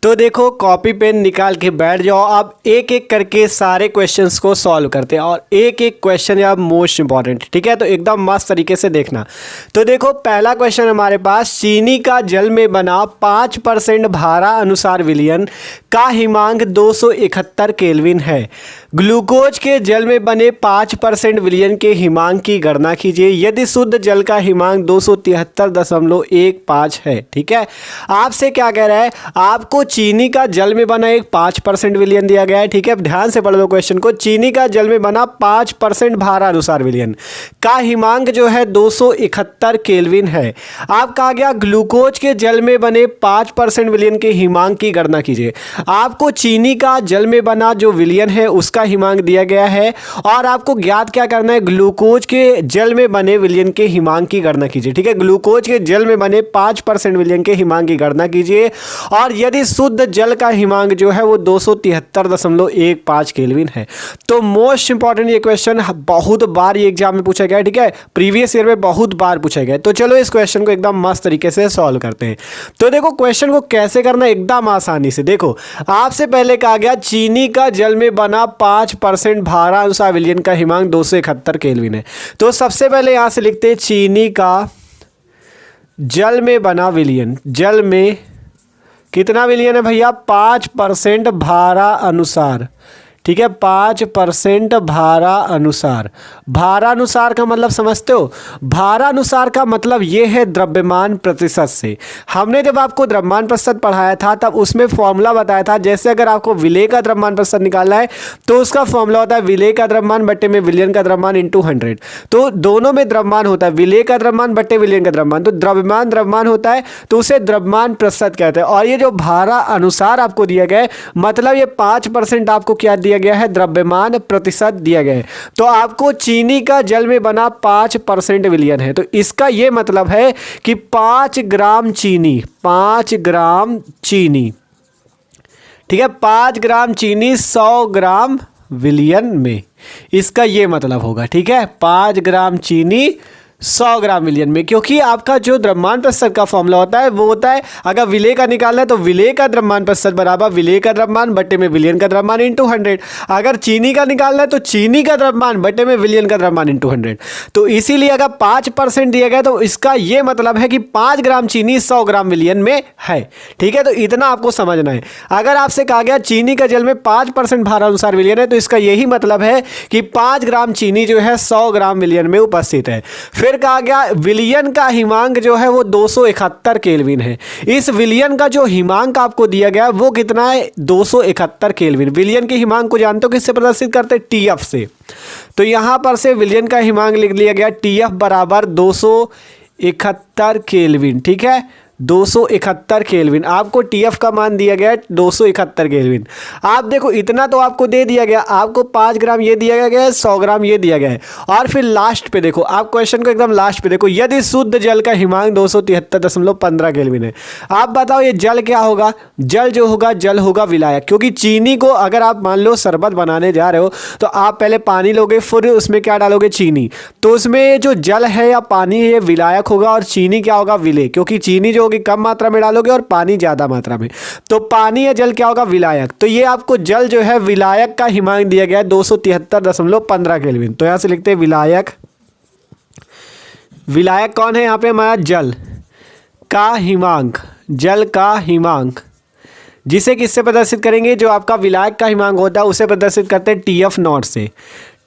तो देखो copy pen निकाल के बैठ जाओ, अब एक एक करके सारे क्वेश्चंस को सॉल्व करते हैं और एक एक क्वेश्चन या मोस्ट इंपॉर्टेंट, ठीक है। तो एकदम मस्त तरीके से देखना। तो देखो पहला क्वेश्चन हमारे पास, चीनी का जल में बना 5% भारा अनुसार विलयन का हिमांक 271 केल्विन है। ग्लूकोज के जल में बने 5% विलयन के हिमांक की गणना कीजिए यदि शुद्ध जल का हिमांक 273.15 है, ठीक है। आपसे क्या कह रहा है, आपको चीनी का जल में बना एक 5% विलयन दिया गया है, ठीक है। ध्यान से पढ़ लो क्वेश्चन को। चीनी का जल में बना 5% भारा अनुसार विलयन का हिमांक जो है 271 केल्विन है। आप कहा गया ग्लूकोज के जल में बने 5% विलयन के हिमांक की गणना कीजिए। आपको चीनी का जल में बना जो विलयन है उसका हिमांक दिया गया है और आपको ज्ञात क्या करना है, ग्लूकोज के जल में बने विलयन के हिमांक की गणना कीजिए, ठीक है। ग्लूकोज के जल में बने 5% विलयन के हिमांक की गणना कीजिए और यदि शुद्ध जल का हिमांक जो है वो 273.15 केल्विन है। तो मोस्ट इंपॉर्टेंट ये क्वेश्चन बहुत बार ये एग्जाम में पूछा गया है, ठीक है। प्रीवियस ईयर में बहुत बार पूछा गया है। तो चलो इस क्वेश्चन को एकदम मस्त तरीके से सॉल्व करते हैं। तो देखो क्वेश्चन को कैसे करना एकदम आसानी से। देखो आपसे पहले कहा गया चीनी का जल में बना 5% भारा अनुसार विलयन का हिमांक 271 केल्विन है। तो सबसे पहले यहां से लिखते हैं चीनी का जल में बना विलयन, जल में कितना विलयन है भैया, 5% भारा अनुसार, ठीक है। 5% भारा अनुसार, भारा अनुसार का मतलब समझते हो, भारा अनुसार का मतलब ये है द्रव्यमान प्रतिशत से। हमने जब आपको द्रव्यमान प्रतिशत पढ़ाया था तब उसमें फॉर्मूला बताया था, जैसे अगर आपको विलेय का द्रव्यमान प्रतिशत निकालना है तो उसका फॉर्मूला होता है विलेय का द्रव्यमान बट्टे में विलयन का द्रव्यमान इंटू 100। तो दोनों में द्रव्यमान होता है, विलेय का द्रव्यमान बट्टे विलयन का द्रव्यमान, तो द्रव्यमान होता है तो उसे द्रव्यमान प्रतिशत कहते हैं। और ये जो भारा अनुसार आपको दिया गया है मतलब ये 5% आपको क्या दिया गया है, द्रव्यमान प्रतिशत दिया गया है। तो आपको चीनी का जल में बना 5% विलयन है, तो इसका यह मतलब है कि 5 ग्राम चीनी, 5 ग्राम चीनी, ठीक है, 5 ग्राम चीनी 100 ग्राम विलयन में, इसका यह मतलब होगा, ठीक है। 5 ग्राम चीनी 100 ग्राम विलयन में, क्योंकि आपका जो द्रव्यमान प्रतिशत का फॉर्मूला होता है वो होता है, अगर विलेय का निकालना है तो विलेय का द्रव्यमान प्रतिशत बराबर विलेय का द्रव्यमान बट्टे में विलयन का द्रव्यमान इंटू 100। अगर चीनी का निकालना है तो चीनी का द्रव्यमान बट्टे में विलयन का द्रव्यमान इंटू 100। तो इसीलिए अगर 5% दिया गया तो इसका यह मतलब है कि 5 ग्राम चीनी 100 ग्राम विलयन में है, ठीक है। तो इतना आपको समझना है। अगर आपसे कहा गया चीनी का जल में 5% भारा अनुसार विलयन है तो इसका यही मतलब है कि 5 ग्राम चीनी जो है 100 ग्राम विलयन में उपस्थित है। फिर कहा गया विलयन का हिमांक जो है वो 271 केल्विन है। इस विलयन का जो हिमांक आपको दिया गया वो कितना है, 271 केल्विन। विलयन के हिमांक को जानते हो किससे प्रदर्शित करते हैं, टीएफ से। तो यहां पर से विलयन का हिमांक लिख लिया गया टीएफ बराबर 271 केल्विन, ठीक है। 271 केल्विन, आपको टीएफ का मान दिया गया है 271 केल्विन। आप देखो इतना तो आपको दे दिया गया, आपको 5 ग्राम ये दिया गया है, 100 ग्राम ये दिया गया है। और फिर लास्ट पे देखो, आप क्वेश्चन को एकदम लास्ट पे देखो, यदि शुद्ध जल का हिमांक 273.15 केल्विन है। आप बताओ ये जल क्या होगा, जल जो होगा जल होगा विलायक, क्योंकि चीनी को अगर आप मान लो शरबत बनाने जा रहे हो तो आप पहले पानी लोगे फिर उसमें क्या डालोगे, चीनी। तो उसमें जो जल है या पानी है ये विलायक होगा और चीनी क्या होगा, विलेय, क्योंकि चीनी जो होगी कम मात्रा में डालोगे और पानी ज्यादा मात्रा में, तो पानी या जल क्या होगा, विलायक। तो ये आपको जल जो है विलायक का हिमांक दिया गया है 273.15 केल्विन। तो यहां से लिखते हैं विलायक। विलायक कौन है यहां पे हमारा, जल का हिमांक, जल का हिमांक, जिसे किससे प्रदर्शित करेंगे, जो आपका विलायक का हिमांक होता है उसे प्रदर्शित करते हैं टीएफ नॉट से।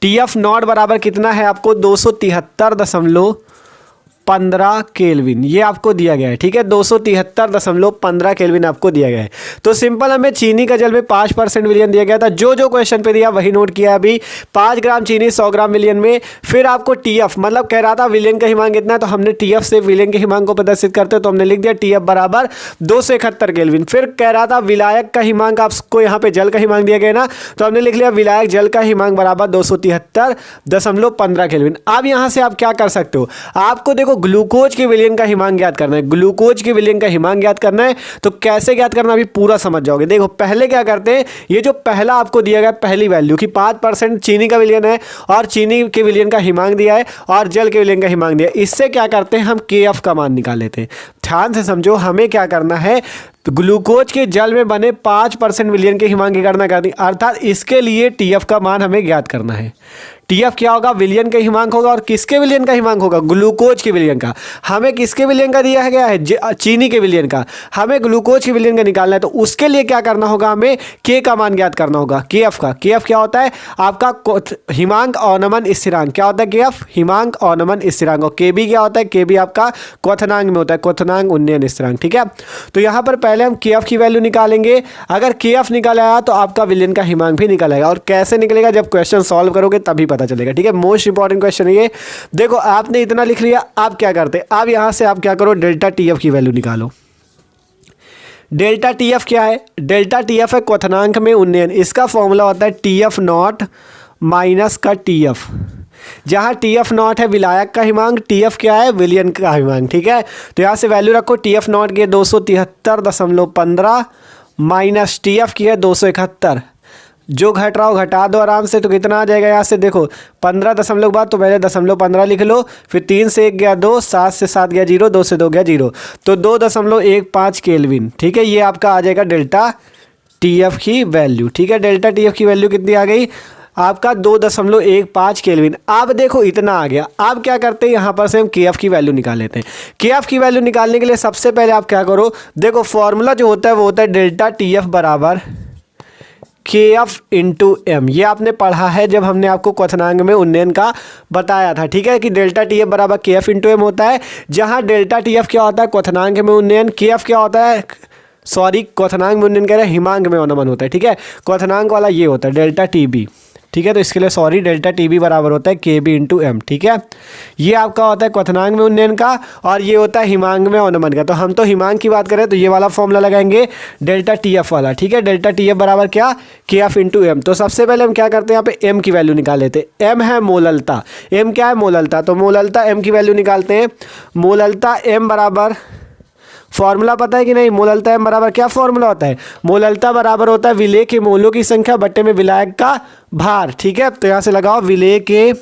टीएफ नॉट बराबर कितना है आपको, 273.15 केल्विन, ये आपको दिया गया है, ठीक है। 273.15 केल्विन आपको दिया गया है। तो सिंपल हमें चीनी का जल में 5% विलयन दिया गया था, जो जो क्वेश्चन पे दिया वही नोट किया अभी। 5 ग्राम चीनी 100 ग्राम विलयन में। फिर आपको टीएफ मतलब कह रहा था विलयन का हिमांक कितना है, तो हमने टीएफ से विलयन के हिमांक को प्रदर्शित करते तो हमने लिख दिया टीएफ बराबर 271 केल्विन। फिर कह रहा था विलायक का हिमांक, आपको यहाँ पे जल का हिमांक दिया गया ना, तो हमने लिख लिया विलायक जल का हिमांक बराबर 273.15 केल्विन। अब यहाँ से आप क्या कर सकते हो, आपको देखो देखो ग्लूकोज के विलयन का हिमांक ज्ञात करना है, ग्लूकोज के विलयन का हिमांक ज्ञात करना है। तो कैसे ज्ञात करना अभी पूरा समझ जाओगे। देखो पहले क्या करते हैं, ये जो पहला आपको दिया गया पहली वैल्यू कि 5% चीनी का विलयन है और चीनी के विलयन का हिमांक दिया है और जल के विलयन का हिमांक दिया है, इससे क्या करते हैं हम KF का मान निकाल लेते हैं। ध्यान से समझो, हमें क्या करना है, ग्लूकोज के जल में बने 5% विलयन के हिमांक की गणना करनी, अर्थात इसके लिए TF का मान हमें ज्ञात करना है। TF क्या होगा, विलयन का हिमांक होगा। और किसके विलयन का हिमांक होगा, ग्लूकोज के विलयन का। हमें किसके विलयन का दिया गया है, चीनी के विलयन का। हमें ग्लूकोज के विलयन का निकालना है, तो उसके लिए क्या करना होगा, हमें K का मान ज्ञात करना होगा, KF का। KF क्या होता है आपका हिमांक अवनमन स्थिरांक। क्या होता है KF, हिमांक अवनमन स्थिरांक। और KB क्या होता है, KB आपका क्वथनांक में होता है, क्वथनांक उन्नयन स्थिरांक। ठीक है, तो यहाँ पर पहले हम KF की वैल्यू निकालेंगे। अगर KF निकाल आया तो आपका विलयन का हिमांक भी निकल आएगा। और कैसे निकलेगा, जब क्वेश्चन सॉल्व करोगे तभी पता चलेगा। ठीक है, मोस्ट इंपॉर्टेंट क्वेश्चन है ये। देखो आपने इतना लिख लिया, आप क्या करते, अब यहां से आप क्या करो, डेल्टा TF की वैल्यू निकालो। डेल्टा TF क्या है, डेल्टा TF है क्वथनांक में उन्नयन। इसका फॉर्मूला होता है TF नॉट माइनस का TF। जहां TF नॉट है विलायक का हिमांक, TF क्या है, विलयन का हिमांक। ठीक है, तो यहां से वैल्यू रखो, TF नॉट की 273.15 माइनस TF की है 271। जो घट रहा हो घटा दो आराम से, तो कितना आ जाएगा यहाँ से, देखो 15 दशमलव बाद तो पहले 0.15 लिख लो, फिर 3 से 1 गया 2, 7 से 7 गया 0, 2 से 2 गया 0, तो 2.15 केल्विन। ठीक है, ये आपका आ जाएगा डेल्टा TF की वैल्यू। ठीक है, डेल्टा TF की वैल्यू कितनी आ गई आपका, 2.15 केल्विन। अब देखो इतना आ गया। अब क्या करते हैं, यहाँ पर से हम KF की वैल्यू निकाल लेते हैं। KF की वैल्यू निकालने के लिए सबसे पहले आप क्या करो, देखो फॉर्मूला जो होता है वो होता है डेल्टा TF बराबर KF इंटू M। ये आपने पढ़ा है जब हमने आपको क्वथनांक में उन्नयन का बताया था। ठीक है, कि डेल्टा TF बराबर KF इंटू M होता है। जहाँ डेल्टा TF क्या होता है, क्वथनांक में उन्नयन। KF क्या होता है, क्वथनांक में उन्नयन कह रहे हैं, हिमांक में अवनमन होता है। ठीक है, क्वथनांक वाला ये होता है डेल्टा TB। ठीक है, तो इसके लिए डेल्टा TB बराबर होता है KB इंटू M। ठीक है, ये आपका होता है क्वथनांक में उन्नयन का और ये होता है हिमांक में अवनमन का। तो हम तो हिमांक की बात करें तो ये वाला फॉर्मूला लगाएंगे डेल्टा TF वाला। ठीक है, डेल्टा TF बराबर क्या, KF इंटू M। तो सबसे पहले हम क्या करते हैं, यहाँ पे M की वैल्यू निकाल लेते हैं। M है मोललता, M क्या है, मोललता। तो मोललता M की वैल्यू निकालते हैं। मोललता M बराबर, फॉर्मूला पता है कि नहीं, मोललता M बराबर क्या फॉर्मूला होता है, मोललता बराबर होता है विलेय के मोलों की संख्या बट्टे में विलायक का भार। ठीक है, तो यहां से लगाओ विलेय के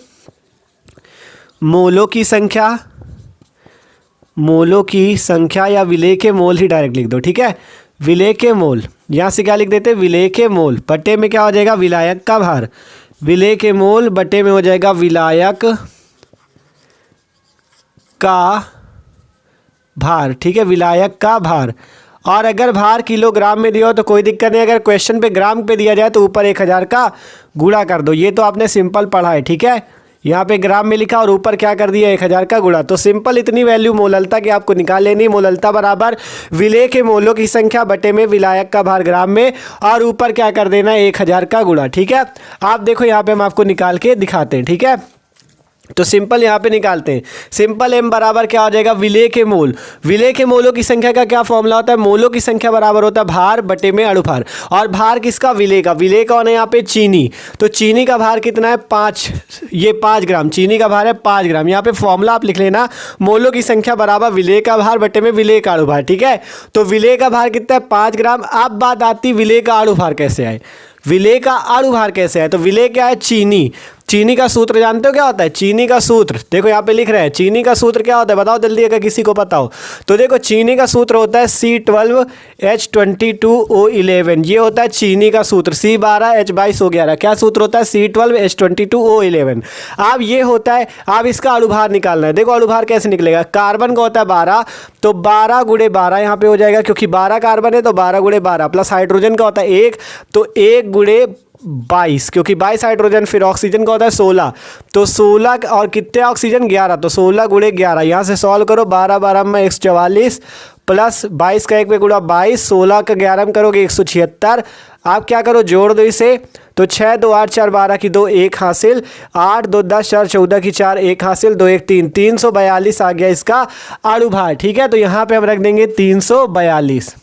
मोलों की संख्या, मोलों की संख्या या विलेय के मोल ही डायरेक्ट लिख दो। ठीक है, विलेय के मोल, यहां से क्या लिख देते हैं, विलेय के मोल बट्टे में क्या हो जाएगा, विलायक का भार। विलेय के मोल बट्टे में हो जाएगा विलायक का भार। ठीक है, विलायक का भार। और अगर भार किलोग्राम में दिया हो तो कोई दिक्कत नहीं, अगर क्वेश्चन पे ग्राम पे दिया जाए तो ऊपर 1000 का गुणा कर दो। ये तो आपने सिंपल पढ़ा है। ठीक है, यहाँ पे ग्राम में लिखा और ऊपर क्या कर दिया, 1000 का गुणा। तो सिंपल इतनी वैल्यू मोललता की आपको निकाल लेनी। मोललता बराबर विलेय के मोलों की संख्या बटे में विलायक का भार ग्राम में, और ऊपर क्या कर देना, 1000 का गुणा। ठीक है, आप देखो यहाँ पे हम आपको निकाल के दिखाते हैं। ठीक है, तो सिंपल यहाँ पे निकालते हैं। सिंपल M बराबर क्या हो जाएगा, विलेय के मोल। विलेय के मोलों की संख्या का क्या फॉर्मूला होता है, मोलों की संख्या बराबर होता है भार बटे में अणुभार। और भार किसका, विलेय का। विलेय कौन है यहाँ पे, चीनी। तो चीनी का भार कितना है, 5, ये 5 ग्राम चीनी का भार है, 5 ग्राम। यहाँ पे फॉर्मूला आप लिख लेना, मोलों की संख्या बराबर विलेय का भार बटे में विलेय का अणुभार। ठीक है, तो विलेय का भार कितना है, 5 ग्राम। अब बात आती विलेय का अणुभार कैसे आए, विलेय का अणुभार कैसे है। तो विलेय क्या है, चीनी। चीनी का सूत्र जानते हो क्या होता है, चीनी का सूत्र देखो यहाँ पे लिख रहे हैं, चीनी का सूत्र क्या होता है बताओ जल्दी, अगर किसी को पता हो तो। देखो चीनी का सूत्र होता है C12H22O11। ये होता है चीनी का सूत्र। C12H22O11 क्या सूत्र होता है, C12H22O11। अब ये होता है, अब इसका अणुभार निकालना है। देखो अणुभार कैसे निकलेगा, कार्बन का होता है 12, तो 12 गुणे 12 यहाँ पे हो जाएगा, क्योंकि 12 कार्बन है तो 12 गुणे 12, प्लस हाइड्रोजन का होता है 1, तो 1 गुणे 22, क्योंकि 22 हाइड्रोजन। फिर ऑक्सीजन का होता है 16, तो 16 और कितने ऑक्सीजन 11, तो 16 गुणे 11। यहाँ से सॉल्व करो, 12 12 में 144 प्लस 22 का 1 पे गुणा 22, 16 का 11 में करोगे 176। आप क्या करो, जोड़ दो इसे, तो 6 2 8 4 12 की 2 1 हासिल, 8 2 10 4 14 की 4 1 हासिल, 2 1 3, 342 आ गया इसका अणुभार। ठीक है, तो यहाँ पे हम रख देंगे 342।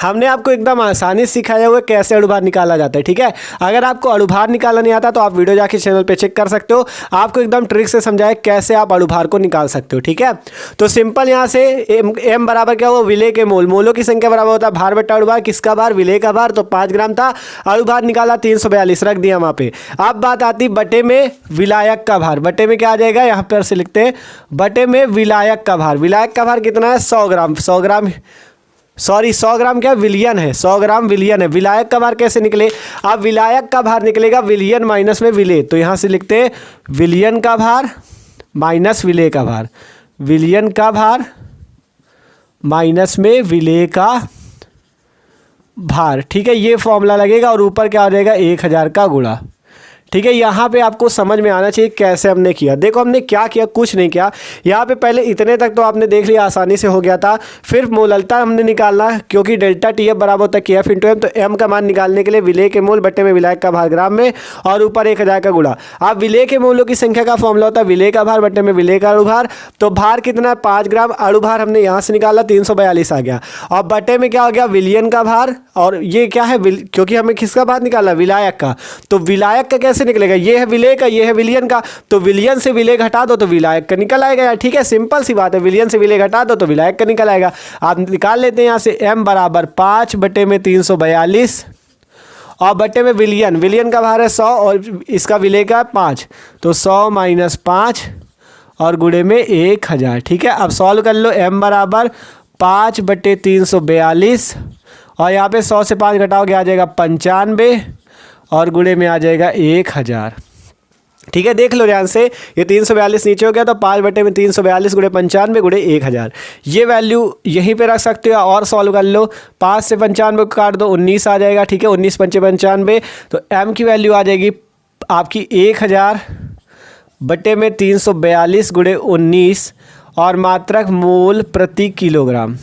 हमने आपको एकदम आसानी से सिखाया हुआ है कैसे अणुभार निकाला जाता है, ठीक है। अगर आपको अणुभार निकालना नहीं आता तो आप वीडियो जाके चैनल पे चेक कर सकते हो, आपको एकदम ट्रिक से समझाया कैसे आप अणुभार को निकाल सकते हो, ठीक है। तो सिंपल यहाँ से एम बराबर क्या हुआ, विलेय के मोल, मोलों की संख्या बराबर होता है भार बट्टा अणुभार, किसका भार, विलेय का भार। तो 5 ग्राम था, अणुभार निकाला 342 रख दिया वहाँ पे। अब बात आती बटे में विलायक का भार, बटे में क्या आ जाएगा, यहाँ पर से लिखते हैं बटे में विलायक का भार। विलायक का भार कितना है, 100 ग्राम, 100 ग्राम सॉरी 100 ग्राम क्या विलियन है, 100 ग्राम विलियन है। विलायक का भार कैसे निकले, अब विलायक का भार निकलेगा विलियन माइनस में विलेय, तो यहाँ से लिखते हैं विलियन का भार माइनस विलेय का भार, विलियन का भार माइनस में विलेय का भार, ठीक है। ये फॉर्मूला लगेगा और ऊपर क्या आ जाएगा 1000 का गुणा, ठीक है। यहाँ पे आपको समझ में आना चाहिए कैसे हमने किया। देखो हमने क्या किया, कुछ नहीं किया। यहाँ पे पहले इतने तक तो आपने देख लिया, आसानी से हो गया था। फिर मोललता हमने निकालना, क्योंकि डेल्टा टी एफ बराबर होता है के एफ इंटू एम, तो एम का मान निकालने के लिए विलेय के मोल बट्टे में विलायक का भार ग्राम में और ऊपर 1000 का गुणा। अब विलेय के मोलों की संख्या का फॉर्मूला होता है विलेय का भार बट्टे में विलेय का अणुभार। तो भार कितना है 5 ग्राम, अणुभार हमने यहाँ से निकाला 342 आ गया, और बट्टे में क्या हो गया विलियन का भार, और ये क्या है क्योंकि हमें किसका भार निकाला, विलायक का। तो विलायक का कैसे निकलेगा, ये है विलेय का, ये है विलियन का, तो विलियन से विलेय घटा दो तो विलायक का निकल आएगा यार, ठीक है। सिंपल सी बात है, विलियन से विलेय घटा दो तो विलायक का निकल आएगा। आप निकाल लेते हैं यहाँ से m बराबर 5 बटे में 342 और बटे में विलियन, विलियन का भार है 100 और इसका विलेय का 5, तो 100 माइनस 5 और गुणे में 1000, ठीक है। अब सॉल्व कर लो, m बराबर 5 बटे 342 और यहाँ पे 100 से 5 घटाओगे आ जाएगा 95 और गुणे में आ जाएगा 1000, ठीक है। देख लो ध्यान से, ये 342 नीचे हो गया तो 5 बटे में 342 गुणे 95 गुणे 1000, ये वैल्यू यहीं पे रख सकते हो और सॉल्व कर लो। 5 से 95 को काट दो 19 आ जाएगा, ठीक है। 19 पंचे 95, तो m की वैल्यू आ जाएगी आपकी 1000 बटे में 342 गुणे 19 और मात्रक मोल प्रति किलोग्राम,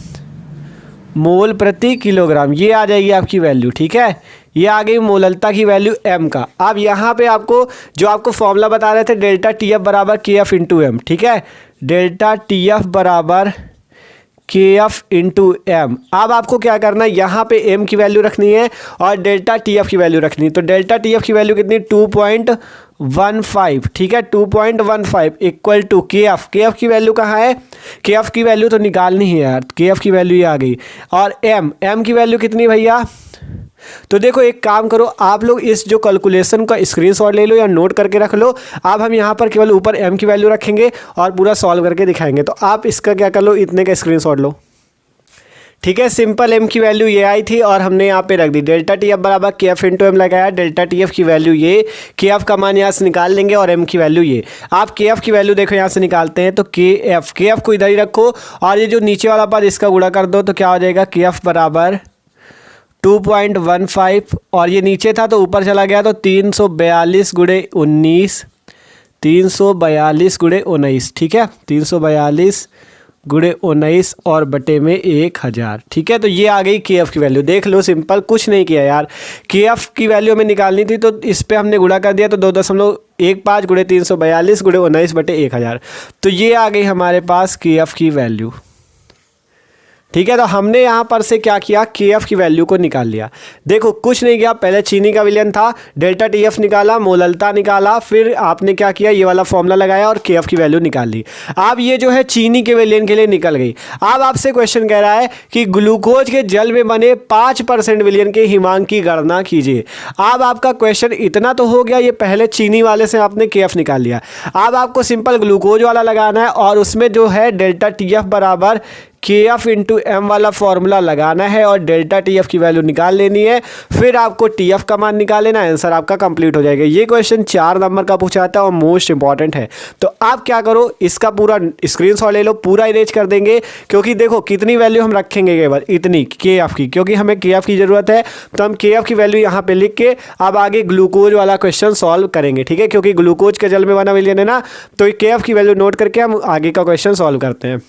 मोल प्रति किलोग्राम, ये आ जाएगी आपकी वैल्यू, ठीक है। ये आ गई मोललता की वैल्यू m का। अब यहाँ पे आपको जो आपको फॉर्मूला बता रहे थे डेल्टा टी एफ बराबर के एफ इंटू एम, ठीक है। डेल्टा टी एफ बराबर के एफ इंटू एम। अब आपको क्या करना है, यहाँ पे m की वैल्यू रखनी है और डेल्टा टी एफ की वैल्यू रखनी है। तो डेल्टा टी एफ की वैल्यू कितनी 2.15, ठीक है। 2.15 इक्वल टू के एफ, के एफ की वैल्यू कहाँ है, के एफ की वैल्यू तो निकालनी है यार, के एफ की वैल्यू ये आ गई। और m की वैल्यू कितनी भैया, तो देखो एक काम करो आप लोग, इस जो कैलकुलेशन का स्क्रीनशॉट ले लो या नोट करके रख लो। अब हम यहाँ पर केवल ऊपर m की वैल्यू रखेंगे और पूरा सॉल्व करके दिखाएंगे। तो आप इसका क्या कर लो, इतने का स्क्रीनशॉट लो, ठीक है। सिंपल m की वैल्यू ये आई थी और हमने यहाँ पे रख दी डेल्टा टी एफ बराबर के एफ इंटू एम लगाया। डेल्टा टी एफ की वैल्यू ये, के एफ का मान यहाँ से निकाल लेंगे और m की वैल्यू ये। आप के एफ की वैल्यू देखो यहाँ से निकालते हैं तो के एफ को इधर ही रखो और ये जो नीचे वाला पद इसका गुणा कर दो तो क्या हो जाएगा, के एफ बराबर 2.15 और ये नीचे था तो ऊपर चला गया तो 342 गुणे 19, 342 गुणे 19, ठीक है। 342 गुणे 19 और बटे में 1000, ठीक है। तो ये आ गई के एफ की वैल्यू, देख लो सिंपल, कुछ नहीं किया यार। के एफ की वैल्यू हमें निकालनी थी तो इस पे हमने गुणा कर दिया तो 2.15 गुणे 342 गुणे 19 बटे 1000, तो ये आ गई हमारे पास के एफ की वैल्यू, ठीक है। तो हमने यहाँ पर से क्या किया, के एफ की वैल्यू को निकाल लिया। देखो कुछ नहीं किया, पहले चीनी का विलयन था, डेल्टा टी एफ निकाला, मोललता निकाला, फिर आपने क्या किया, ये वाला फॉर्मूला लगाया और के एफ की वैल्यू निकाल ली। अब ये जो है चीनी के विलयन के लिए निकल गई। अब आपसे क्वेश्चन कह रहा है कि ग्लूकोज के जल में बने 5% विलयन के हिमांक की गणना कीजिए। अब आपका क्वेश्चन इतना तो हो गया, ये पहले चीनी वाले से आपने के एफ निकाल लिया। अब आपको सिंपल ग्लूकोज वाला लगाना है और उसमें जो है डेल्टा टी एफ बराबर के एफ इंटू एम वाला फॉर्मूला लगाना है और डेल्टा टी एफ की वैल्यू निकाल लेनी है। फिर आपको टी एफ का मान निकाल लेना, आंसर आपका कंप्लीट हो जाएगा। ये क्वेश्चन 4 नंबर का पूछा जाता है और मोस्ट इंपॉर्टेंट है। तो आप क्या करो, इसका पूरा स्क्रीनशॉट ले लो, पूरा इरेज कर देंगे, क्योंकि देखो कितनी वैल्यू हम रखेंगे केवल इतनी के एफ की, क्योंकि हमें के एफ की ज़रूरत है। तो हम के एफ की वैल्यू यहाँ पे लिख के अब आगे ग्लूकोज वाला क्वेश्चन सॉल्व करेंगे, ठीक है। क्योंकि ग्लूकोज के जल में बना विलयन है ना, तो के एफ की वैल्यू नोट करके हम आगे का क्वेश्चन सॉल्व करते हैं,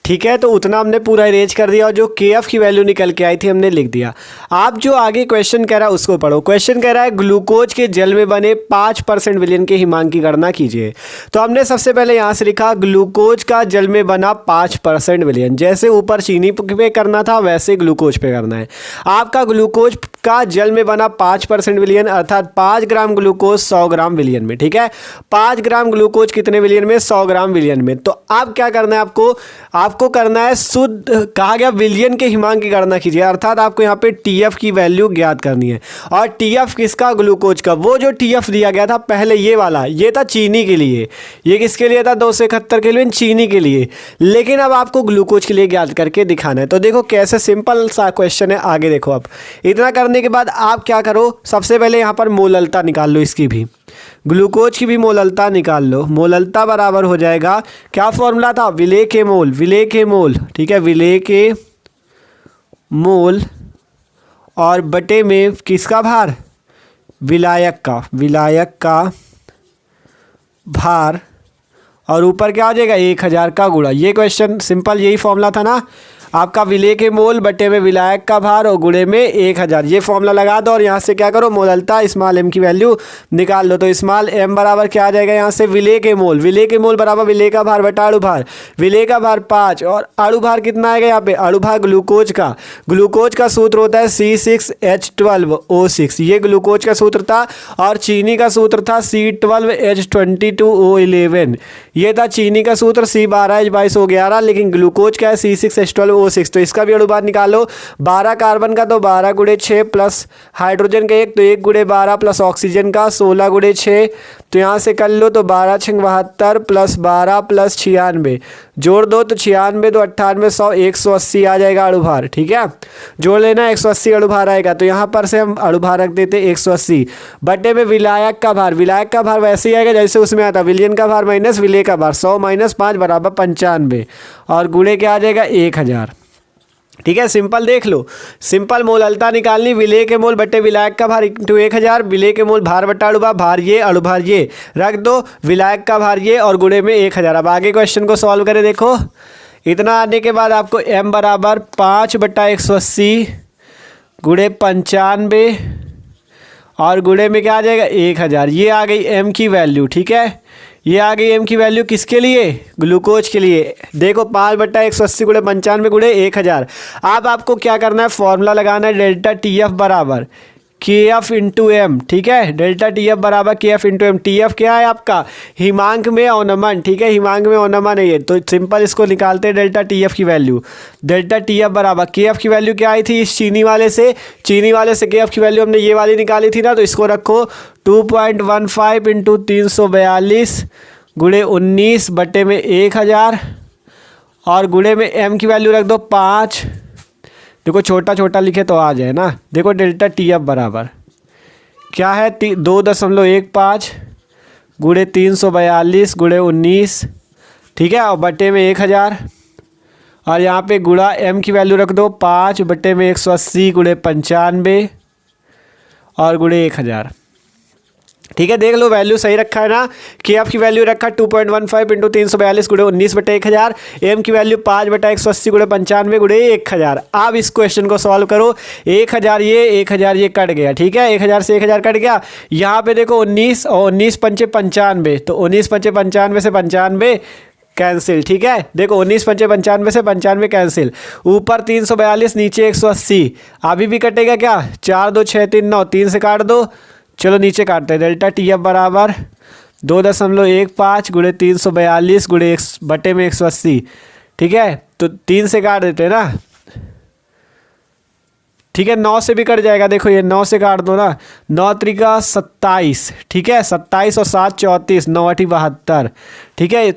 ठीक है, तो उतना हमने पूरा इरेज कर दिया और जो के एफ की वैल्यू निकल के आई थी हमने लिख दिया। आप जो आगे क्वेश्चन कह रहा है उसको पढ़ो। क्वेश्चन कह रहा है ग्लूकोज के जल में बने 5% विलयन के हिमांक की गणना कीजिए। तो हमने सबसे पहले यहाँ से लिखा ग्लूकोज का जल में बना 5% विलयन। जैसे ऊपर चीनी पे करना था वैसे ग्लूकोज पे करना है। आपका ग्लूकोज का जल में बना 5% विलयन अर्थात 5 ग्राम ग्लूकोज 100 ग्राम विलयन में। ठीक है, 5 ग्राम ग्लूकोज कितने विलयन में? 100 ग्राम विलयन में। तो अब क्या करना है आपको करना है शुद्ध, कहा गया विलयन के हिमांक की गणना कीजिए, अर्थात आपको यहाँ पे टीएफ की वैल्यू ज्ञात करनी है। और टीएफ किसका? ग्लूकोज का। वो जो टीएफ दिया गया था पहले ये वाला, ये था चीनी के लिए, ये किसके लिए था? 271 केल्विन चीनी के लिए। लेकिन अब आपको ग्लूकोज के लिए ज्ञात करके दिखाना है। तो देखो कैसे सिंपल सा क्वेश्चन है, आगे देखो। अब इतना करने के बाद आप क्या करो, सबसे पहले यहाँ पर मोललता निकाल लो, इसकी भी ग्लूकोज की भी मोललता निकाल लो। मोललता बराबर हो जाएगा, क्या फॉर्मूला था? विलेय के मोल, विलेय के मोल। ठीक है, विलेय के मोल और बटे में किसका भार? विलायक का, विलायक का भार, और ऊपर क्या आ जाएगा? 1000 का गुणा। ये क्वेश्चन सिंपल यही फॉर्मूला था ना आपका, विलेय के मोल बटे में विलायक का भार और गुणे में 1000। ये फॉर्मूला लगा दो और यहाँ से क्या करो, मोललता स्मॉल एम की वैल्यू निकाल लो। तो स्मॉल एम बराबर क्या आ जाएगा यहाँ से? विलेय के मोल, विलेय के मोल बराबर विलेय का भार बटा अणु भार। विलेय का भार 5 और अणु भार कितना आएगा यहाँ पे? अणु भार ग्लूकोज का, ग्लूकोज का सूत्र होता है C6H12O6, ये ग्लूकोज का सूत्र था। और चीनी का सूत्र था C12H22O11, ये था चीनी का सूत्र। C12H22O11, लेकिन ग्लूकोज क्या है? C6H12O6। तो इसका भी अणुभार निकालो। 12 कार्बन का तो 12 गुणे 6 प्लस हाइड्रोजन का 1 तो 1 गुणे 12 प्लस ऑक्सीजन का 16 गुणे 6, तो यहाँ से कर लो तो 12 × 72 प्लस 12 प्लस 96 जोड़ दो तो 96 तो 98 100 180 आ जाएगा अणुभार। ठीक है, जोड़ लेना 180 अणुभार आएगा। तो यहाँ पर से हम अणुभार रख देते 180 बटे में विलायक का भार। विलायक का भार वैसे ही आएगा जैसे उसमें आता, विलयन का भार माइनस विलेय का भार, 100 - 5 बराबर 95 और गुणे क्या आ जाएगा? 1000। ठीक है, सिंपल देख लो, सिंपल मोललता निकालनी, विलेय के मोल बटे विलायक का भार इंटू 1000, विलेय के मोल भार बटा अणुभार, भार ये अणुभार ये रख दो, विलायक का भार ये और गुणे में 1000। अब आगे क्वेश्चन को सॉल्व करें। देखो इतना आने के बाद आपको m बराबर 5/180 गुणे 95 और गुणे में क्या आ जाएगा? 1000। ये आ गई m की वैल्यू। ठीक है, ये आ गई m की वैल्यू किसके लिए? ग्लूकोज के लिए। देखो 5/180 गुणे 95 गुणे 1000। अब आपको क्या करना है? फॉर्मूला लगाना है डेल्टा TF बराबर KF इंटू एम। ठीक है, डेल्टा TF बराबर KF इंटू एम। TF क्या है आपका? हिमांक में अवनमन। ठीक है, हिमांक में अवनमन है ये, तो सिंपल इसको निकालते हैं डेल्टा TF की वैल्यू। डेल्टा TF बराबर KF की वैल्यू क्या आई थी? इस चीनी वाले से KF की वैल्यू हमने ये वाली निकाली थी ना, तो इसको रखो 2.15 इंटू 342 गुणे 19 बटे में 1000 और गुणे में m की वैल्यू रख दो 5। देखो छोटा छोटा लिखे तो आ जाए ना। देखो डेल्टा TF बराबर क्या है? 2.15 गुणे 342 गुणे 19। ठीक है, और बटे में 1000 और यहाँ पे गुणा m की वैल्यू रख दो 5 बटे में 180 गुणे 95 और गुणे 1000। ठीक है, देख लो वैल्यू सही रखा है ना। KF की वैल्यू रखा 2.15 इंटू 342 गुणे 19 बटे 1000, m की वैल्यू 5/180 गुणे 95 गुणे 1000। अब इस क्वेश्चन को सॉल्व करो। 1000 ये कट गया। ठीक है, 1000 से 1000 कट गया। यहाँ पे देखो 19 और 19 पंचे 95, तो 19 पंचे 95 से 95 कैंसिल। ठीक है, देखो 19 पंचे 95 से 95 कैंसिल। ऊपर 342 नीचे 180, अभी भी कटेगा क्या? 4 2 6 3 9, 3 से काट दो। चलो नीचे काटते हैं। डेल्टा TF बराबर 2.15 गुणे 342 गुणे बटे में 180। ठीक है, तो 3 से काट देते हैं ना। ठीक है, 9 से भी कट जाएगा। देखो ये 9 से काट दो ना, 9 त्रिका 27। ठीक है, 27 और 7 34, 9 8 72। ठीक है,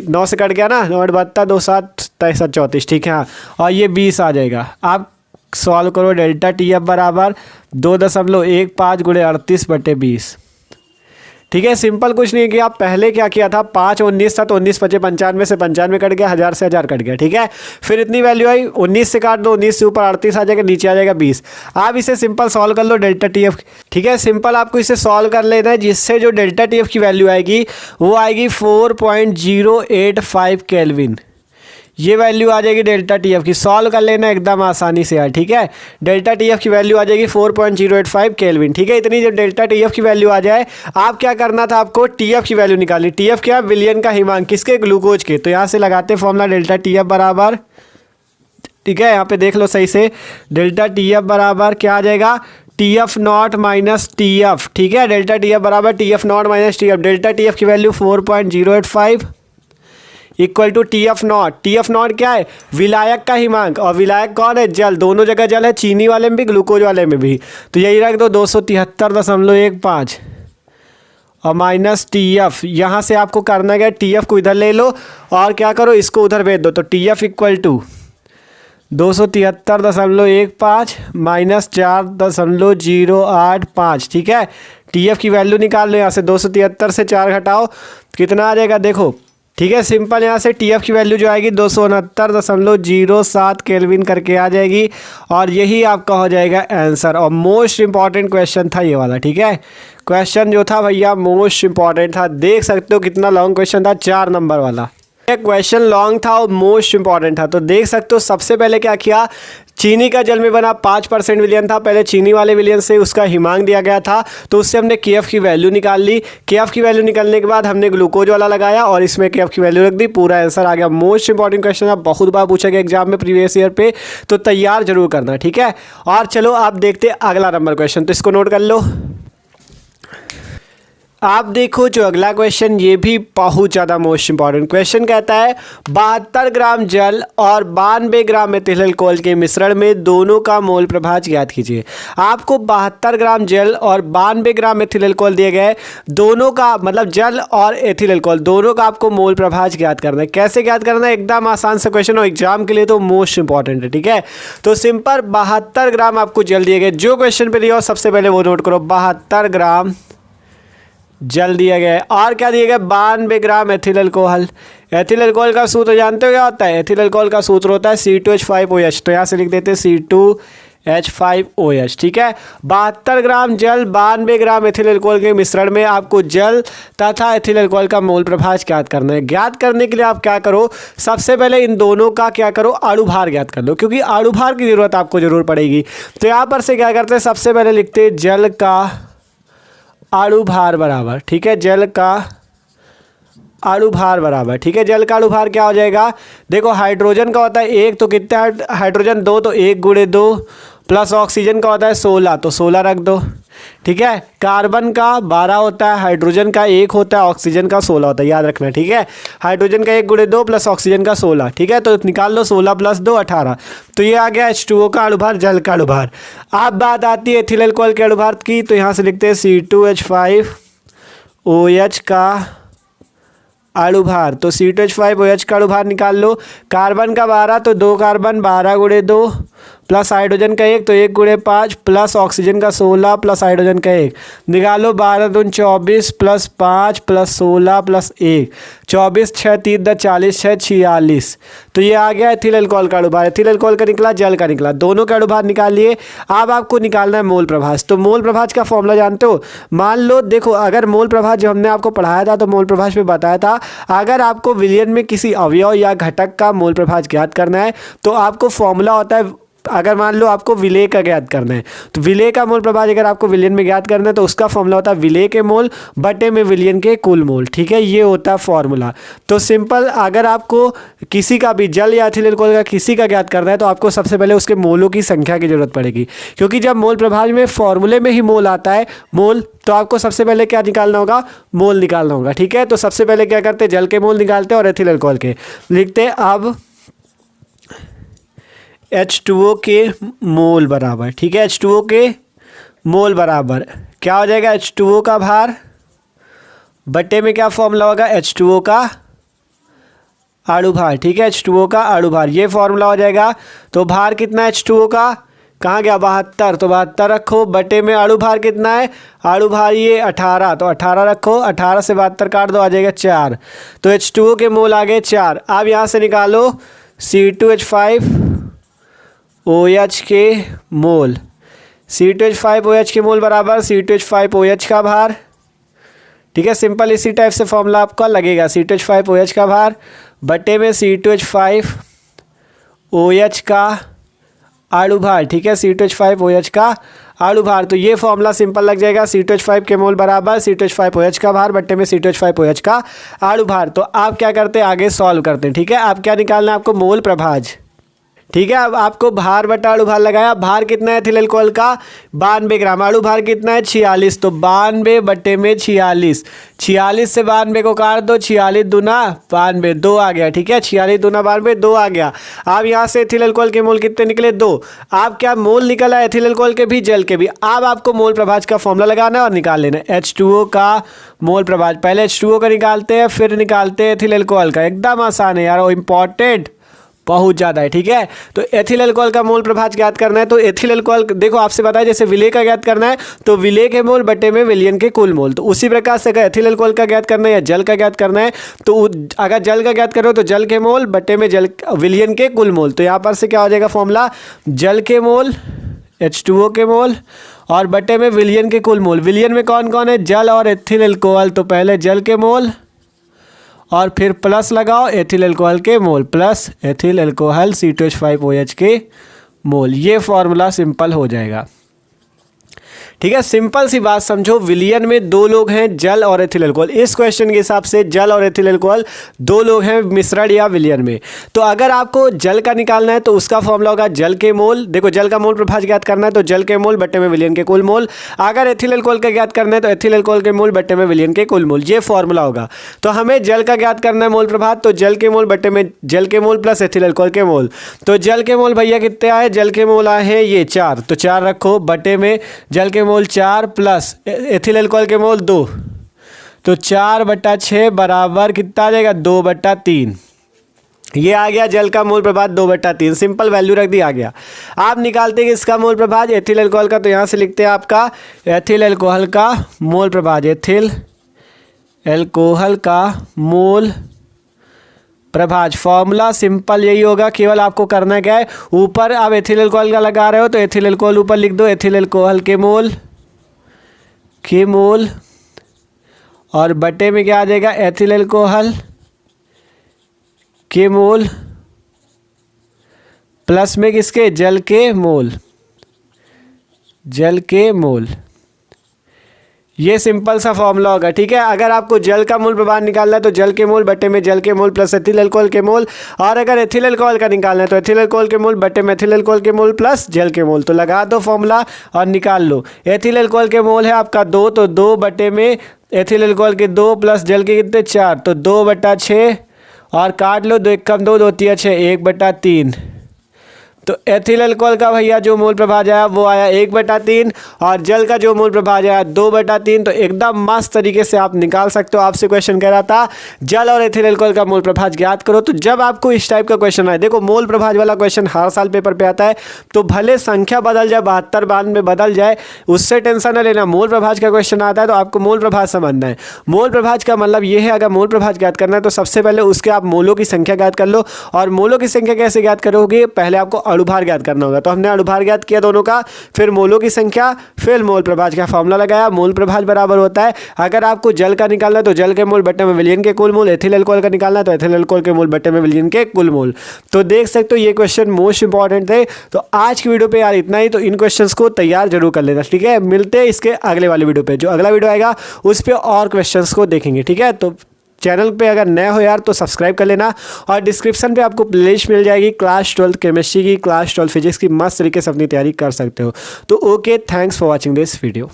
9 से कट गया ना, 9 8 72 2 7 27 34। ठीक है, और ये 20 आ जाएगा। आप सॉल्व करो। डेल्टा TF बराबर 2.15 गुणे 38 बटे 20। ठीक है, सिंपल कुछ नहीं है कि आप पहले क्या किया था, 5 19 था तो 19 पंचे 95 से 95 कट गया, 1000 से 1000 कट गया। ठीक है, फिर इतनी वैल्यू आई, 19 से काट दो, 19 से ऊपर 38 आ जाएगा, नीचे आ जाएगा 20। आप इसे सिंपल सॉल्व कर लो डेल्टा TF। ठीक है, सिंपल आपको इसे सॉल्व कर लेना है, जिससे जो डेल्टा TF की वैल्यू आएगी वो आएगी 4.085 केल्विन। ये वैल्यू आ जाएगी डेल्टा टी एफ की, सॉल्व कर लेना एकदम आसानी से यार, ठीक है। डेल्टा टी एफ की वैल्यू आ जाएगी 4.085 केल्विन, ठीक है। इतनी जब डेल्टा टी एफ की वैल्यू आ जाए, आप क्या करना था, आपको टी एफ की वैल्यू निकालनी। टी एफ क्या, विलियन का हिमांक, किसके, ग्लूकोज के। तो यहाँ से लगाते फॉर्मूला डेल्टा टी एफ बराबर, ठीक है, यहाँ पे देख लो सही से, डेल्टा टी एफ बराबर क्या आ जाएगा, T F naught minus T F, ठीक है। डेल्टा टी एफ बराबर T F naught minus T F, delta T F की value 4.085 equal to T F naught. T F naught क्या है, विलायक का हिमांक, और विलायक कौन है, जल, दोनों जगह जल है, चीनी वाले में भी ग्लूकोज वाले में भी, तो यही रख दो 273.15 और माइनस टी एफ। यहाँ से आपको करना क्या, टी एफ को इधर ले लो और क्या करो, इसको उधर भेज दो, तो T F equal to 273.15 minus 4.085, ठीक है। टी एफ की वैल्यू निकाल लो, यहाँ से 273 से 4 घटाओ, कितना आ जाएगा देखो, ठीक है। सिंपल यहाँ से टी एफ की वैल्यू जो आएगी 269.07 केल्विन करके आ जाएगी, और यही आपका हो जाएगा आंसर। और मोस्ट इंपॉर्टेंट क्वेश्चन था ये वाला, ठीक है। क्वेश्चन जो था भैया मोस्ट इंपॉर्टेंट था, देख सकते हो कितना लॉन्ग क्वेश्चन था, 4 नंबर वाला क्वेश्चन लॉन्ग था और मोस्ट इंपॉर्टेंट था। तो देख सकते हो सबसे पहले क्या किया, चीनी का जल में बना 5% विलियन था, पहले चीनी वाले विलियन से उसका हिमांक दिया गया था, तो उससे हमने के एफ की वैल्यू निकाल ली। के एफ की वैल्यू निकालने के बाद हमने ग्लूकोज वाला लगाया और इसमें के एफ की वैल्यू रख दी, पूरा आंसर आ गया। मोस्ट इंपॉर्टेंट क्वेश्चन है, बहुत बार पूछा गया एग्जाम में प्रीवियस ईयर पे, तो तैयार जरूर करना, ठीक है। और चलो आप देखते अगला नंबर क्वेश्चन, तो इसको नोट कर लो। आप देखो जो अगला क्वेश्चन, ये भी बहुत ज़्यादा मोस्ट इंपॉर्टेंट क्वेश्चन कहता है 72 ग्राम जल और 92 ग्राम मेथिल अल्कोहल के मिश्रण में दोनों का मोल प्रभाज ज्ञात कीजिए। आपको 72 ग्राम जल और 92 ग्राम मेथिल अल्कोहल दिए गए, दोनों का मतलब जल और एथिल अल्कोहल दोनों का आपको मोल प्रभाज ज्ञात करना है। कैसे ज्ञात करना है, एकदम आसान सा क्वेश्चन और एग्जाम के लिए तो मोस्ट इंपॉर्टेंट है, ठीक है। तो सिंपल 72 ग्राम आपको जल दिए गए, जो क्वेश्चन पे दिया हो सबसे पहले वो नोट करो, 72 ग्राम जल दिया गया है, और क्या दिया गया, 92 ग्राम एथिल अल्कोहल। एथिल अल्कोहल का सूत्र जानते हो क्या होता है, एथिल अल्कोहल का सूत्र होता है C2H5OH, तो यहाँ से लिख देते हैं C2H5OH, ठीक है। 72 ग्राम जल 92 ग्राम एथिल अल्कोहल के मिश्रण में आपको जल तथा एथिल अल्कोहल का मोल प्रभाज ज्ञात करना है। ज्ञात करने के लिए आप क्या करो, सबसे पहले इन दोनों का क्या करो, अणुभार ज्ञात कर लो, क्योंकि अणुभार की जरूरत आपको जरूर पड़ेगी। तो यहाँ पर से क्या करते हैं, सबसे पहले लिखते हैं जल का अणुभार बराबर, ठीक है, जल का अणुभार बराबर, ठीक है। जल का अणुभार क्या हो जाएगा, देखो हाइड्रोजन का होता है 1, तो कितना हाइड्रोजन 2, तो 1 × 2 प्लस ऑक्सीजन का होता है 16, तो 16 रख दो, ठीक है। कार्बन का 12 होता है, हाइड्रोजन का 1 होता है, ऑक्सीजन का 16 होता है, याद रखना, ठीक है। हाइड्रोजन का 1 × 2 प्लस ऑक्सीजन का 16, ठीक है। तो निकाल लो 16 + 2 18, तो ये आ गया H2O का अणुभार, जल का अणुभार। अब बात आती है एथिल अल्कोहल के अणुभार की, तो यहाँ से लिखते हैं C2H5OH का अणुभार। तो C2H5OH का अणुभार निकाल लो, कार्बन का 12, तो 2 कार्बन 12 × 2 प्लस हाइड्रोजन का 1, तो 1 × 5 प्लस ऑक्सीजन का 16 प्लस हाइड्रोजन का 1, निकालो 12 × 2 = 24 प्लस 5 प्लस 16 प्लस 1, 24 6 3 10 40 6 46, तो ये आ गया एथिल अल्कोहल का अणुभार। एथिल अल्कोहल का निकला, जल का निकला, दोनों का अणुभार निकाल लिए। अब आपको निकालना है मोल प्रभाज। तो मोल प्रभाज का फॉर्मूला जानते हो, मान लो देखो, अगर मोल प्रभाज जो हमने आपको पढ़ाया था, तो मोल प्रभाज में बताया था, अगर आपको विलयन में किसी अवयव या घटक का मोल प्रभाज ज्ञात करना है, तो आपको फॉर्मूला होता है, अगर मान लो आपको विलेय का ज्ञात करना है, तो विलेय का मोल प्रभाज अगर आपको विलयन में ज्ञात करना है, तो उसका फॉर्मूला होता है विलेय के मोल बटे में विलयन के कुल मोल, ठीक है। ये होता है फॉर्मूला। तो सिंपल, अगर आपको किसी का भी जल या एथिल अल्कोहल का किसी का ज्ञात करना है, तो आपको सबसे पहले उसके मोलों की संख्या की जरूरत पड़ेगी, क्योंकि जब मोल प्रभाज में फॉर्मूले में ही मोल आता है, मोल, तो आपको सबसे पहले क्या निकालना होगा, मोल निकालना होगा, ठीक है। तो सबसे पहले क्या करते हैं, जल के मोल निकालते हैं और एथिल अल्कोहल के लिखते हैं। अब H2O के मोल बराबर, ठीक है, H2O के मोल बराबर क्या हो जाएगा, H2O का भार बटे में क्या फॉर्मूला होगा, H2O का अणुभार, ठीक है, H2O का अणुभार, ये फॉर्मूला हो जाएगा। तो भार कितना है H2O का, कहाँ गया, 72, तो 72 रखो, बटे में अणुभार कितना है, अणुभार ये 18, तो 18 रखो, 18 से 72 काट दो, आ जाएगा 4, तो H2O के मोल आ गए 4। अब यहाँ से निकालो C2H5OH के मोल, C2H5OH के मोल बराबर C2H5OH का भार, ठीक है। सिंपल इसी टाइप से फॉर्मूला आपका लगेगा, C2H5OH का भार बटे में C2H5OH का अणु भार, ठीक है, C2H5OH का अणु भार। तो ये फॉर्मूला सिंपल लग जाएगा, C2H5 के मोल बराबर C2H5OH का भार बट्टे में C2H5OH का अणु भार। तो आप क्या करते हैं, आगे सॉल्व करते हैं, ठीक है। आप क्या निकालना है, आपको मोल प्रभाज, ठीक है। अब आपको भार बटा अणु भार लगाया, भार कितना है एथिल अल्कोहल का 92 ग्राम, अणु भार कितना है 46, तो 92 बटे में 46, 46 से 92 को काट दो, 46 दूना 92, 2 आ गया, ठीक है, 46 दूना 92, 2 आ गया। अब यहाँ से एथिल अल्कोहल के मोल कितने निकले, 2। आप क्या मोल निकला एथिल अल्कोहल के भी जल के भी। अब आपको मोल प्रभाज का फॉर्मूला लगाना है और निकाल लेना है H2O का मोल प्रभाज। पहले H2O का निकालते हैं, फिर निकालते हैं एथिल अल्कोहल का। एकदम आसान है यार, वो इंपॉर्टेंट बहुत ज़्यादा है, ठीक है। तो एथिल अल्कोहल का मोल प्रभाज ज्ञात करना है। तो एथिल अल्कोहल देखो आपसे बताया, जैसे विलेय का ज्ञात करना है तो विलेय के मोल बटे में विलयन के कुल मोल। तो उसी प्रकार से अगर एथिल अल्कोहल का ज्ञात करना है या जल का ज्ञात करना है, तो अगर जल का ज्ञात करो तो जल के मोल बटे में जल विलयन के कुल मोल। तो यहाँ पर से क्या हो जाएगा फॉर्मूला, जल के मोल H2O के मोल और बटे में विलयन के कुल मोल। विलयन में कौन कौन है, जल और एथिल अल्कोहल। तो पहले जल के मोल और फिर प्लस लगाओ एथिल अल्कोहल के मोल प्लस एथिल अल्कोहल C2H5OH के मोल। ये फॉर्मूला सिंपल हो जाएगा, ठीक है। सिंपल सी बात समझो, विलयन में 2 लोग हैं, जल और एथिल अल्कोहल। इस क्वेश्चन के हिसाब से जल और एथिल अल्कोहल 2 लोग हैं मिश्रण या विलयन में। तो अगर आपको जल का निकालना है तो उसका फॉर्मूला होगा जल के मोल। देखो जल का मोल प्रभाज ज्ञात करना है तो जल के मोल बट्टे में विलयन के कुल मोल। अगर एथिल अल्कोहल का ज्ञात करना है तो एथिल अल्कोहल के मोल बट्टे में विलयन के कुल मोल। ये फॉर्मूला होगा। तो हमें जल का ज्ञात करना है मोल प्रभाज, तो जल के मोल बट्टे में जल के मोल प्लस एथिल अल्कोहल के मोल। तो जल के मोल भैया कितने आए, जल के मोल आए हैं ये 4, तो 4 रखो बट्टे में जल के मोल 4 प्लस एथिल अल्कोहल के मोल 2, तो 4/6 बराबर कितना आ जाएगा 2/3। ये आ गया जल का मोल प्रभाज 2/3, सिंपल वैल्यू रख दी, आ गया। आप निकालते हैं इसका मोल प्रभाज एथिल अल्कोहल का, तो यहाँ से लिखते हैं आपका एथिल अल्कोहल का मोल प्रभाज, एथिल अल्कोहल का मोल प्रभाज। फॉर्मूला सिंपल यही होगा, केवल आपको करना क्या है, ऊपर आप एथिल अल्कोहल का लगा रहे हो तो एथिल अल्कोहल ऊपर लिख दो, एथिल अल्कोहल के मोल और बटे में क्या आ जाएगा एथिल अल्कोहल के मोल प्लस में किसके, जल के मोल, जल के मोल। ये सिंपल सा फॉर्मूला होगा, ठीक है। अगर आपको जल का मोल प्रभाज निकालना है तो जल के मोल बटे में जल के मोल प्लस एथिल अल्कोहल के मोल, और अगर एथिल अल्कोहल का निकालना है तो एथिल अल्कोहल के मोल बटे में एथिल अल्कोहल के मोल प्लस जल के मोल। तो लगा दो फॉर्मूला और निकाल लो। एथिल अल्कोहल के मोल है आपका 2, तो 2 बटे में एथिल अल्कोहल के 2 प्लस जल के कितने 4, तो 2/6 और काट लो, 2 1 कम 2 2 3 6 1/3। तो एथिल अल्कोहल का भैया जो मोल प्रभाज आया वो आया 1/3 और जल का जो मोल प्रभाज आया 2/3। तो एकदम मस्त तरीके से आप निकाल सकते हो। आपसे क्वेश्चन कह रहा था जल और एथिल अल्कोहल का मोल प्रभाज ज्ञात करो। तो जब आपको इस टाइप का क्वेश्चन आए, देखो मोल प्रभाज वाला क्वेश्चन हर साल पेपर पे आता है, तो भले संख्या बदल जाए 72 92 बदल जाए, उससे टेंशन न लेना। मोल प्रभाज का क्वेश्चन आता है तो आपको मोल प्रभाज समझना है। मोल प्रभाज का मतलब ये है, अगर मोल प्रभाज ज्ञात करना है तो सबसे पहले उसके आप मोलों की संख्या ज्ञात कर लो। और मोलों की संख्या कैसे ज्ञात करोगे, पहले आपको अणुभार ज्ञात करना होगा। तो हमने अणुभार ज्ञात किया दोनों का, फिर मोलों की संख्या, फिर मोल प्रभाज का फॉर्मूला लगाया। मोल प्रभाज बराबर होता है, अगर आपको जल का निकालना है तो जल के मोल बटे में विलयन के कुल मोल, एथिल अल्कोहल का निकालना है तो एथिल अल्कोहल के मोल बटे में विलयन के कुल मोल। तो देख सकते हो ये क्वेश्चन मोस्ट इंपॉर्टेंट थे। तो आज की वीडियो पे यार इतना ही। तो इन क्वेश्चंस को तैयार जरूर कर लेना, ठीक है। मिलते हैं इसके अगले वाले वीडियो पे, जो अगला वीडियो आएगा उस पर और क्वेश्चंस को देखेंगे, ठीक है। तो चैनल पे अगर नए हो यार तो सब्सक्राइब कर लेना, और डिस्क्रिप्शन पे आपको प्लेलिस्ट मिल जाएगी क्लास 12 केमिस्ट्री की, क्लास 12 फिजिक्स की। मस्त तरीके से अपनी तैयारी कर सकते हो। तो okay, thanks for watching this video.